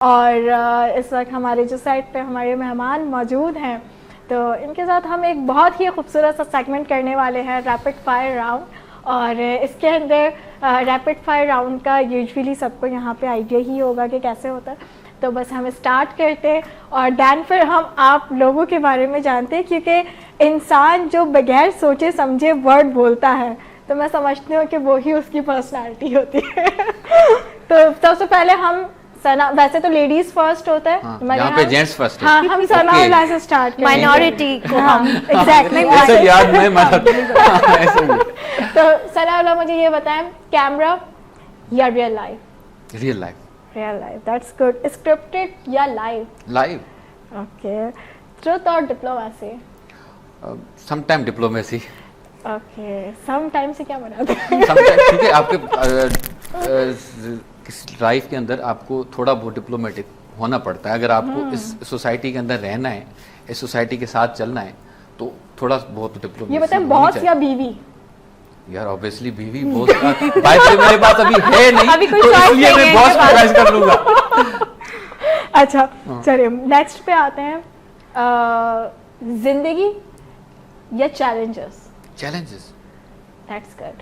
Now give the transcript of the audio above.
اور اس وقت ہمارے جو سائٹ پہ ہمارے مہمان موجود ہیں تو ان کے ساتھ ہم ایک بہت ہی خوبصورت سا سیگمنٹ کرنے والے ہیں ریپڈ فائر راؤنڈ. اور اس کے اندر ریپڈ فائر راؤنڈ کا یوزلی سب کو یہاں پہ آئیڈیا ہی ہوگا کہ کیسے ہوتا ہے. تو بس ہم اسٹارٹ کرتے ہیں اور دین پھر ہم آپ لوگوں کے بارے میں جانتے ہیں, کیونکہ انسان جو بغیر سوچے سمجھے ورڈ بولتا ہے تو میں سمجھتی ہوں کہ وہی اس کی پرسنالٹی ہوتی ہے. تو سب سے پہلے ہم ثنا, ویسے تو لیڈیز فرسٹ ہوتا ہے, یہاں پہ جینٹس فرسٹ ہے. ہاں ہم ثنا اللہ سے اسٹارٹ کریں, مائنورٹی کو ہم ایگزیکٹلی. ایسا یاد میں تو ثنا اللہ مجھے یہ بتائیں, کیمرا یا real life? Real life. Real life, that's good. Scripted یا لائیو؟ لائیو. اوکے. ٹروتھ اور diplomacy? Some time diplomacy. Okay. Some time سے کیا بناتے ہیں؟ سم ٹائم کیونکہ آپ کے لائف کے اندر آپ کو تھوڑا بہت ڈپلومیٹک ہونا پڑتا ہے. اگر آپ کو اس سوسائٹی کے اندر رہنا ہے, اس سوسائٹی کے ساتھ چلنا ہے تو تھوڑا بہت ڈپلومیسی. یہ بتائیں باس یا بیوی؟ یار obviously بیوی بہت بائک سے میرے پاس ابھی ہے نہیں, ابھی کوئی تو اس choice لیے میں نہیں ہے باس آپ کے کو چوائس کر لوں گا. اچھا چلیے نیکسٹ پہ آتے ہیں, زندگی یا چیلنجز؟ چیلنجز. That's good.